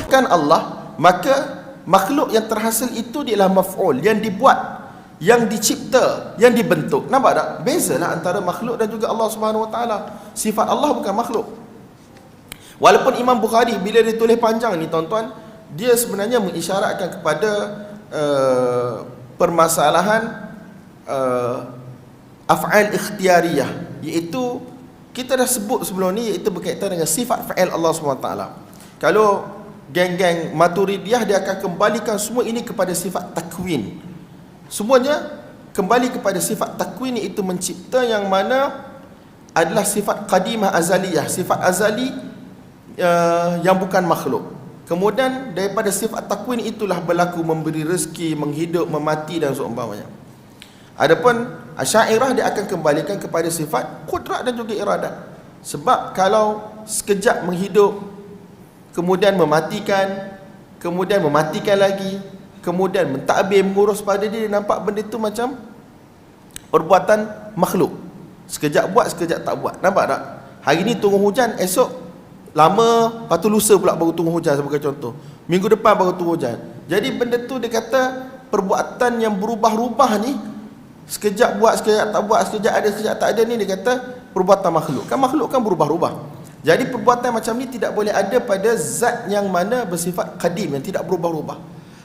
bukan Allah, maka makhluk yang terhasil itu ialah maf'ul, yang dibuat, yang dicipta, yang dibentuk. Nampak tak? Bezalah antara makhluk dan juga Allah Subhanahu Wa Taala. Sifat Allah bukan makhluk. Walaupun Imam Bukhari bila dia tulis panjang ni tuan-tuan, dia sebenarnya mengisyaratkan kepada permasalahan af'al ikhtiyariyah, iaitu kita dah sebut sebelum ni, iaitu berkaitan dengan sifat fa'il Allah SWT. Kalau geng-geng Maturidiyah, dia akan kembalikan semua ini kepada sifat takwin. Semuanya kembali kepada sifat takwin, iaitu mencipta, yang mana adalah sifat qadimah azaliyah, sifat azali yang bukan makhluk. Kemudian daripada sifat takwin itulah berlaku memberi rezeki, menghidup, memati dan seumpamanya. Adapun Asy'ariyah dia akan kembalikan kepada sifat qudrat dan juga iradat. Sebab kalau sekejap menghidup, kemudian mematikan, kemudian mematikan lagi, kemudian mentadbir, mengurus pada dia, nampak benda itu macam perbuatan makhluk. Sekejap buat, sekejap tak buat. Nampak tak? Hari ni turun hujan, esok lama, lepas tu lusa pula baru turun hujan, sebagai contoh. Minggu depan baru turun hujan. Jadi benda tu dia kata perbuatan yang berubah-ubah ni, sekejap buat, sekejap tak buat, sekejap ada, sekejap tak ada, ni dia kata perbuatan makhluk. Kan makhluk kan berubah-ubah. Jadi perbuatan macam ni tidak boleh ada pada zat yang mana bersifat qadim, yang tidak berubah-ubah.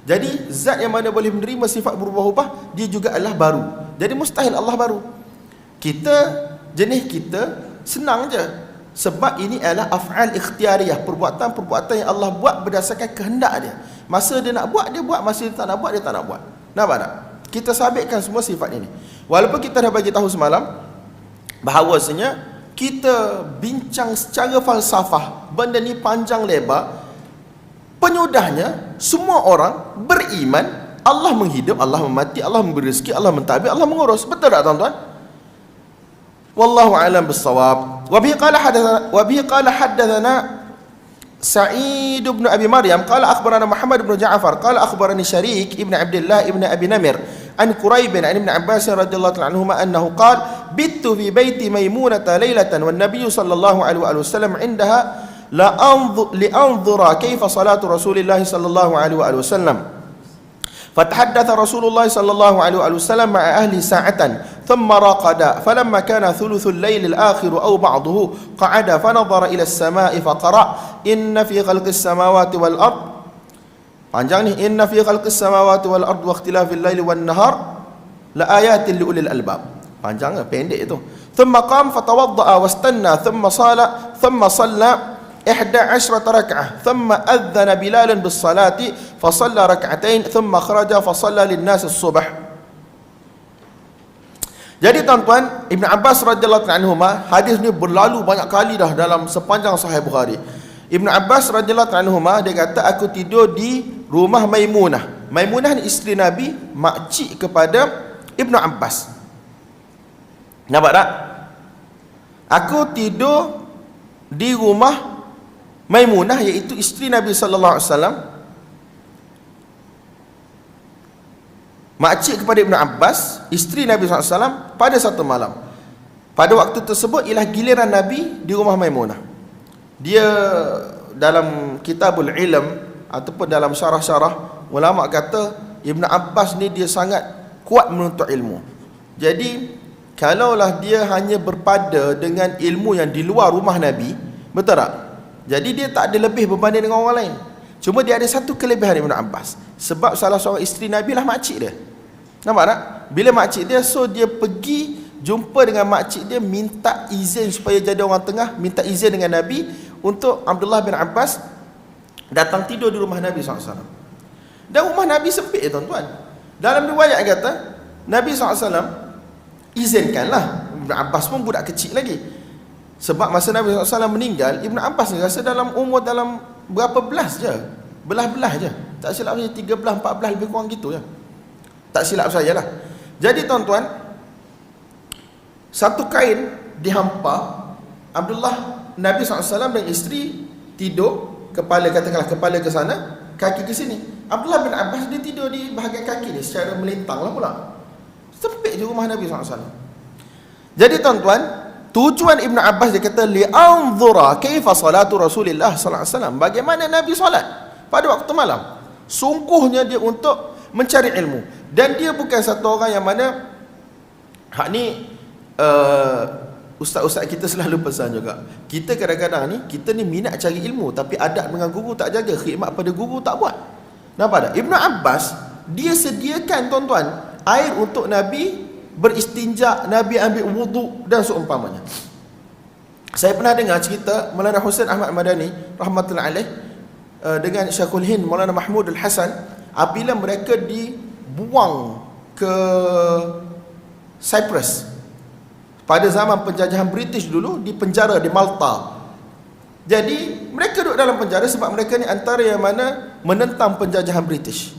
Jadi zat yang mana boleh menerima sifat berubah-ubah, dia juga adalah baru. Jadi mustahil Allah baru. Kita, jenis kita senang je, sebab ini adalah af'al ikhtiyariyah, perbuatan-perbuatan yang Allah buat berdasarkan kehendak dia. Masa dia nak buat, dia buat. Masa dia tak nak buat, dia tak nak buat. Nampak tak? Kita sabitkan semua sifat ini. Walaupun kita dah bagi tahu semalam bahawasanya kita bincang secara falsafah, benda ni panjang lebar. Penyudahnya, semua orang beriman Allah menghidup, Allah memati, Allah memberi rezeki, Allah mentadbir, Allah mengurus. Betul tak tuan-tuan? Wallahu a'lam bissawab. Wa bihi qala haddatsana Sa'id ibn Abi Maryam qala akhbarana Muhammad ibn Ja'far qala akhbarani Syarik ibn Abdullah ibn Abi Namir an Quraib an Ibn Abbas radhiyallahu ta'ala anhuma annahu qala bittu fi baiti Maimunah laylatan wan nabiy sallallahu alaihi wasallam 'indaha la anzura kayfa salatu Rasulillah sallallahu alaihi wasallam. فتحدث رسول الله صلى الله عليه وسلم مع أهل ساعة ثم راقد فلما كان ثلث الليل الآخر أو بعضه قعد فنظر إلى السماء فقرأ إن في خلق السماوات والأرض panjang ni, إن في خلق السماوات والأرض واختلاف الليل والنهار لآيات لأولي الألباب. panjang, pendek itu. ثم قام فتوضأ واستنى ثم صلى 11 ركعة ثم أذن بلال بالصلاة فصلى ركعتين ثم خرج فصلى للناس الصبح. Jadi tuan-tuan, Ibn Abbas radhiyallahu anhuma, hadis ni berlalu banyak kali dah dalam sepanjang Sahih Bukhari. Ibn Abbas radhiyallahu anhuma dia kata, aku tidur di rumah Maimunah. Maimunah ni isteri Nabi, makcik kepada Ibn Abbas. Nampak tak? Aku tidur di rumah Maimunah, iaitu isteri Nabi sallallahu alaihi wasallam, makcik kepada Ibn Abbas, isteri Nabi sallallahu alaihi wasallam, pada satu malam. Pada waktu tersebut ialah giliran Nabi di rumah Maimunah. Dia dalam Kitabul Ilm ataupun dalam syarah-syarah, ulama kata Ibn Abbas ni dia sangat kuat menuntut ilmu. Jadi kalaulah dia hanya berpada dengan ilmu yang di luar rumah Nabi, betul tak? Jadi dia tak ada lebih berbanding dengan orang lain. Cuma dia ada satu kelebihan Ibn Abbas, sebab salah seorang isteri Nabi lah makcik dia. Nampak tak? Bila makcik dia, so dia pergi jumpa dengan makcik dia, minta izin supaya jadi orang tengah, minta izin dengan Nabi untuk Abdullah bin Abbas datang tidur di rumah Nabi SAW. Dan rumah Nabi sempit, tuan-tuan. Dalam riwayat kata Nabi SAW izinkanlah. Ibn Abbas pun budak kecil lagi. Sebab masa Nabi SAW meninggal, Ibn Abbas ni rasa dalam umur dalam berapa belas je, belah-belah je, tak silap saya 13, 14 lebih kurang gitu je, tak silap saya lah. Jadi tuan-tuan, satu kain dihampa, Abdullah, Nabi SAW dan isteri tidur, kepala, katakanlah kepala ke sana, kaki ke sini. Abdullah bin Abbas dia tidur di bahagian kaki dia secara melintang lah pula. Sempit je rumah Nabi SAW. Jadi tuan-tuan, tujuan Ibn Abbas dia kata li'anzura kaifa salatu Rasulillah sallallahu alaihi wasallam, bagaimana Nabi solat. pada waktu malam. Sungguhnya dia untuk mencari ilmu. Dan dia bukan satu orang yang mana hak ni ustaz-ustaz kita selalu pesan juga. Kita kadang-kadang ni, kita ni minat cari ilmu, tapi adab dengan guru tak jaga, khidmat pada guru tak buat. Nampak tak? Ibnu Abbas, dia sediakan tuan-tuan air untuk Nabi beristinja, Nabi ambil wuduk dan seumpamanya. Saya pernah dengar cerita Maulana Husain Ahmad Madani rahmatullahi alaih dengan Syekhul Hind Maulana Mahmud Al-Hasan, apabila mereka dibuang ke Cyprus pada zaman penjajahan British dulu, di penjara di Malta. Jadi mereka duduk dalam penjara sebab mereka ni antara yang mana menentang penjajahan British.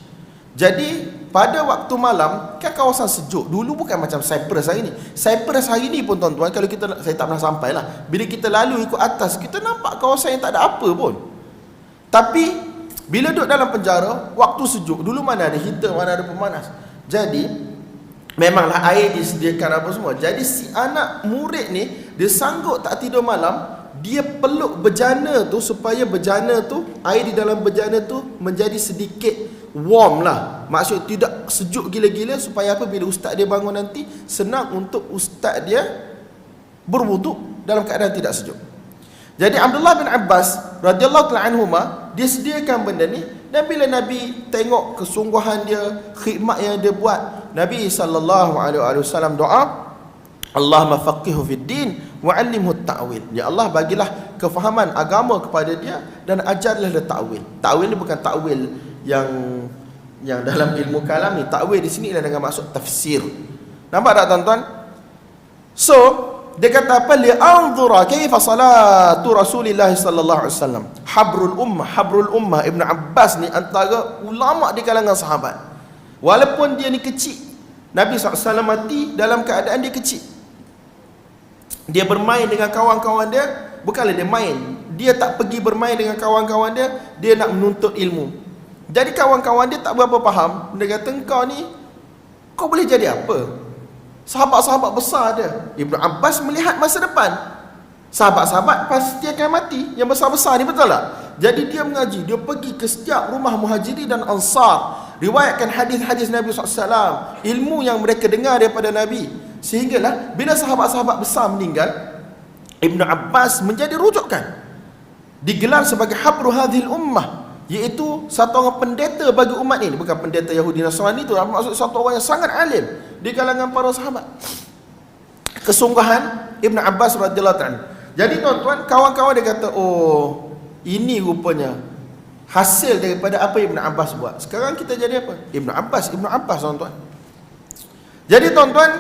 Jadi pada waktu malam, kan kawasan sejuk. Dulu bukan macam Cyprus hari ni. Cyprus hari ni pun tuan-tuan, kalau kita, saya tak pernah sampai lah, bila kita lalu ikut atas, kita nampak kawasan yang tak ada apa pun. Tapi bila duduk dalam penjara, waktu sejuk, dulu mana ada heater, mana ada pemanas. Jadi memanglah air disediakan apa semua. Jadi si anak murid ni, dia sanggup tak tidur malam, dia peluk bejana tu supaya bejana tu, air di dalam bejana tu menjadi sedikit warm lah. Maksud tidak sejuk gila-gila, supaya apa, bila ustaz dia bangun nanti, senang untuk ustaz dia berwuduk dalam keadaan tidak sejuk. Jadi Abdullah bin Abbas radhiyallahu ta'ala anhuma, dia sediakan benda ni. Dan bila Nabi tengok kesungguhan dia, khidmat yang dia buat, Nabi sallallahu alaihi wasallam doa, Allahumma faqihhu fid din wa 'allimhu at-ta'wil. Ya Allah, bagilah kefahaman agama kepada dia dan ajarlah dia ta'wil. Ta'wil ni bukan ta'wil yang dalam ilmu kalam ni. Ta'wil di sini adalah dengan maksud tafsir. Nampak tak tuan-tuan? So dia kata apa? Li'anzura kaifa salatu Rasulillah sallallahu alaihi wasallam. Habrul ummah Ibn Abbas ni antara ulama di kalangan sahabat. Walaupun dia ni kecil, Nabi SAW mati dalam keadaan dia kecil. Dia bermain dengan kawan-kawan dia, bukanlah dia main, dia tak pergi bermain dengan kawan-kawan dia, dia nak menuntut ilmu. Jadi kawan-kawan dia tak berapa faham. Dia kata, engkau ni, kau boleh jadi apa? Sahabat-sahabat besar dia. Ibnu Abbas melihat masa depan. Sahabat-sahabat pasti akan mati, yang besar-besar ni, betul tak? Jadi dia mengaji, dia pergi ke setiap rumah muhajirin dan ansar, riwayatkan hadis-hadis Nabi SAW, ilmu yang mereka dengar daripada Nabi. Sehinggalah bila sahabat-sahabat besar meninggal, Ibnu Abbas menjadi rujukan, digelar sebagai habru hadhil ummah, iaitu satu orang pendeta bagi umat ini. Bukan pendeta Yahudi Nasrani itu, maksud satu orang yang sangat alim di kalangan para sahabat. Kesungguhan Ibnu Abbas radhiyallahu ta'ala. Jadi tuan-tuan, kawan-kawan dia kata, oh, ini rupanya hasil daripada apa Ibnu Abbas buat. Sekarang kita jadi apa? Ibnu Abbas tuan-tuan. Jadi tuan-tuan,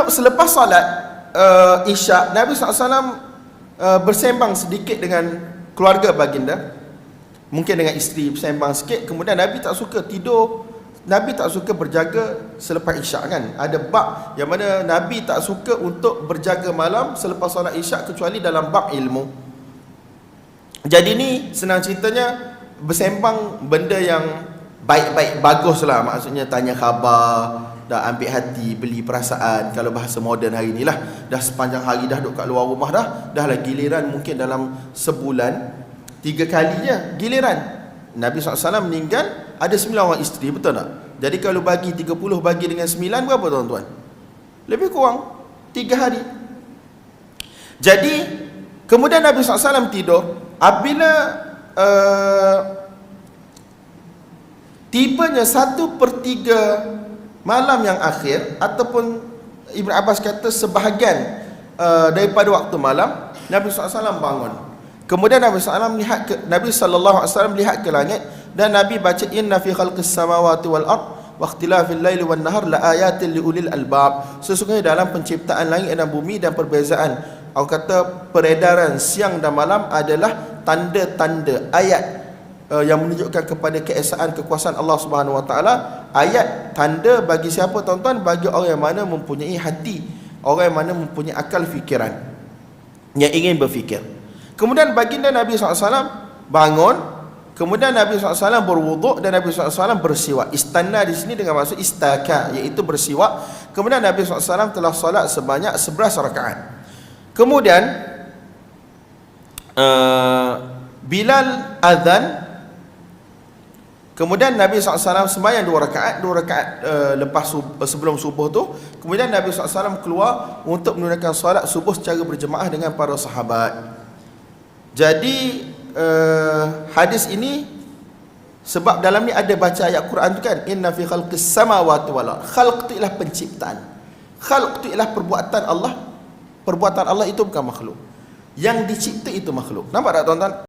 selepas salat Isyak, Nabi SAW bersembang sedikit dengan keluarga baginda, mungkin dengan isteri, bersembang sikit. Kemudian Nabi tak suka tidur, Nabi tak suka berjaga selepas Isyak kan. Ada bab yang mana Nabi tak suka untuk berjaga malam selepas solat Isyak, kecuali dalam bab ilmu. Jadi ni senang ceritanya, bersembang benda yang baik-baik, bagus lah. Maksudnya tanya khabar, dah ambil hati, beli perasaan. Kalau bahasa moden hari ni lah, dah sepanjang hari dah duduk kat luar rumah dah lah giliran mungkin dalam sebulan 3 kalinya giliran. Nabi SAW meninggal, ada 9 orang isteri, betul tak? Jadi kalau bagi 30 bagi dengan 9, berapa tuan-tuan? Lebih kurang 3 hari. Jadi kemudian Nabi SAW tidur. Apabila tibanya 1/3 malam yang akhir, ataupun Ibn Abbas kata sebahagian daripada waktu malam, Nabi SAW bangun. Kemudian Nabi SAW Nabi SAW melihat ke langit, dan Nabi baca, inna fi khalqis samawati wal ard wa ikhtilafil laili wan nahar la ayatin li ulil albab. Sesungguhnya dalam penciptaan langit dan bumi dan perbezaan, orang kata peredaran siang dan malam, adalah tanda-tanda ayat yang menunjukkan kepada keesaan kekuasaan Allah Subhanahu wa taala. Ayat tanda bagi siapa tuan-tuan? Bagi orang yang mana mempunyai hati, orang yang mana mempunyai akal fikiran, yang ingin berfikir. Kemudian baginda Nabi SAW bangun. Kemudian Nabi SAW berwuduk dan Nabi SAW bersiwak. Istanna di sini dengan maksud istaka, iaitu bersiwak. Kemudian Nabi SAW telah solat sebanyak 11 rakaat. Kemudian Bilal azan, kemudian Nabi SAW sembahyang 2 rakaat lepas sebelum subuh tu. Kemudian Nabi SAW keluar untuk menunaikan solat subuh secara berjemaah dengan para sahabat. Jadi hadis ini, sebab dalam ni ada baca ayat Quran tu kan, inna fi khalqis samawati wal ardh. Khalq tu ialah penciptaan, khalq tu ialah perbuatan Allah. Perbuatan Allah itu bukan makhluk, yang dicipta itu makhluk. Nampak tak tuan-tuan?